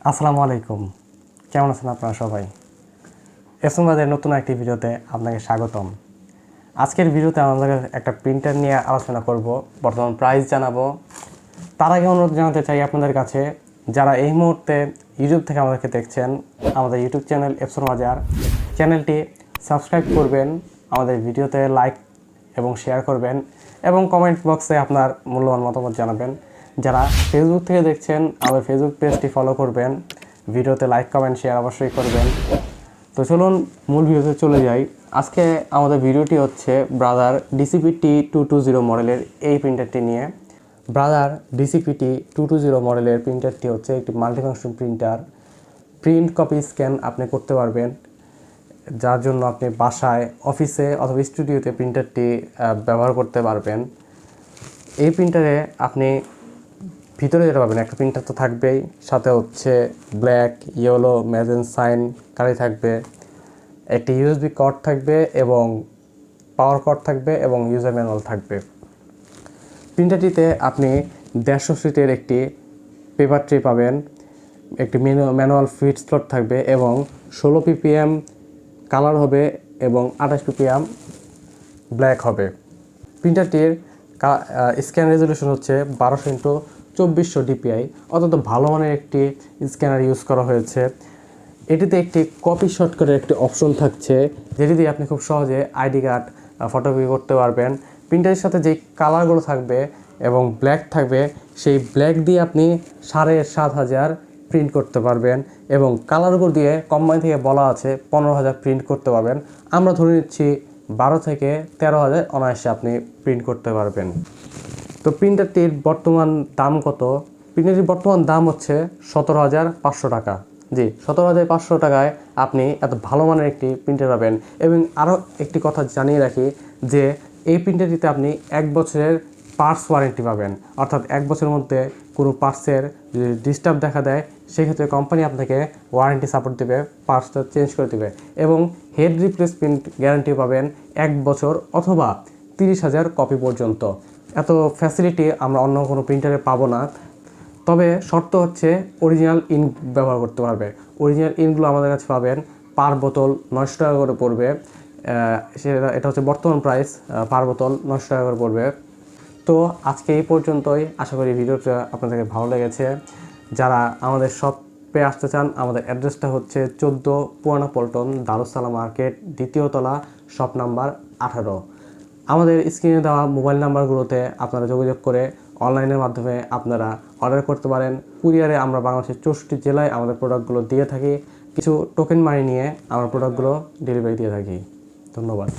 আসসালামু আলাইকুম, কেমন আছেন আপনারা সবাই? এসমাদের নতুন একটি ভিডিওতে আপনাকে স্বাগতম। আজকের ভিডিওতে আমাদের একটা প্রিন্টার নিয়ে আলোচনা করব, বর্তমান প্রাইস জানাবো। তার আগে অনুরোধ জানাতে চাই আপনাদের কাছে, যারা এই মুহূর্তে ইউটিউব থেকে আমাদেরকে দেখছেন, আমাদের ইউটিউব চ্যানেল এপসন বাজার চ্যানেলটি সাবস্ক্রাইব করবেন, আমাদের ভিডিওতে লাইক এবং শেয়ার করবেন এবং কমেন্ট বক্সে আপনার মূল্যবান মতামত জানাবেন। যারা ফেসবুক থেকে দেখছেন, আমাদের ফেসবুক পেজটি ফলো করবেন, ভিডিওতে লাইক কমেন্ট শেয়ার অবশ্যই করবেন। তো চলুন মূল ভিডিওতে চলে যাই। আজকে আমাদের ভিডিওটি হচ্ছে ব্রাদার DCP T220 মডেলের এই প্রিন্টারটি নিয়ে। ব্রাদার DCP T220 মডেলের প্রিন্টারটি হচ্ছে একটি multifunction printer. Print copy scan আপনি করতে পারবেন, যার জন্য আপনি বাসায়, অফিসে অথবা স্টুডিওতে প্রিন্টারটি ব্যবহার করতে পারবেন। এই প্রিন্টারে আপনি ভিতরে যেতে পারবেন, একটা প্রিন্টার তো থাকবেই, সাথে হচ্ছে ব্ল্যাক, ইয়েলো, ম্যাজেন সাইন কালি থাকবে, একটি USB কর্ড থাকবে এবং পাওয়ার কর্ড থাকবে এবং ইউজার ম্যানুয়াল থাকবে। প্রিন্টারটিতে আপনি 150 ফিটের একটি পেপার ট্রে পাবেন, একটি ম্যানুয়াল ফিট স্লট থাকবে এবং 16 ppm কালার হবে এবং 28 ppm ব্ল্যাক হবে। প্রিন্টারটির স্ক্যান রেজলিউশন হচ্ছে 1200x2400 dpi, অত্যন্ত ভালো মানের একটি স্ক্যানার ইউজ করা হয়েছে। এটিতে একটি কপি শর্টকাটের একটি অপশন থাকছে, যেটি দিয়ে আপনি খুব সহজে আইডি কার্ড ফটোকপি করতে পারবেন। প্রিন্টারের সাথে যেই কালারগুলো থাকবে এবং ব্ল্যাক থাকবে, সেই ব্ল্যাক দিয়ে আপনি 7500 প্রিন্ট করতে পারবেন এবং কালারগুলো দিয়ে কোম্পানি থেকে বলা আছে 15000 প্রিন্ট করতে পারবেন। আমরা ধরে নিচ্ছি 12 থেকে 13000 অনায়াসে আপনি প্রিন্ট করতে পারবেন। তো প্রিন্টারটির বর্তমান দাম কত? প্রিন্টারটির বর্তমান দাম হচ্ছে 17500 টাকা। জি, 17500 টাকায় আপনি এত ভালো মানের একটি প্রিন্টার পাবেন। এবং আরও একটি কথা জানিয়ে রাখি যে এই প্রিন্টারটিতে আপনি 1 বছরের পার্টস ওয়ারেন্টি পাবেন, অর্থাৎ 1 বছরের মধ্যে কোনো পার্টসের যদি ডিস্টার্ব দেখা দেয়, সেক্ষেত্রে কোম্পানি আপনাকে ওয়ারেন্টি সাপোর্ট দেবে, পার্টসটা চেঞ্জ করে দেবে এবং হেড রিপ্লেসমেন্ট গ্যারান্টি পাবেন 1 বছর অথবা 30,000 কপি পর্যন্ত। এত ফ্যাসিলিটি আমরা অন্য কোনো প্রিন্টারে পাবো না। তবে শর্ত হচ্ছে অরিজিনাল ইঙ্ক ব্যবহার করতে পারবে। অরিজিনাল ইঙ্কগুলো আমাদের কাছে পাবেন পার বোতল 900 টাকা করে পড়বে। এটা হচ্ছে বর্তমান প্রাইস, পার বোতল 900 টাকা করে পড়বে। তো আজকে এই পর্যন্তই, আশা করি ভিডিওটা আপনাদেরকে ভালো লেগেছে। যারা আমাদের শপে আসতে চান, আমাদের অ্যাড্রেসটা হচ্ছে 14 পুরানা পল্টন, দারুসালাম মার্কেট, 2য় তলা, শপ নাম্বার 18। আমাদের স্ক্রিনে দেওয়া মোবাইল নাম্বারগুলোতে আপনারা যোগাযোগ করে অনলাইনের মাধ্যমে আপনারা অর্ডার করতে পারেন। কুরিয়ারে আমরা বাংলাদেশের 64 জেলায় আমাদের প্রোডাক্টগুলো দিয়ে থাকি। কিছু টোকেন মানি নিয়ে আমরা প্রোডাক্টগুলো ডেলিভারি দিয়ে থাকি। ধন্যবাদ।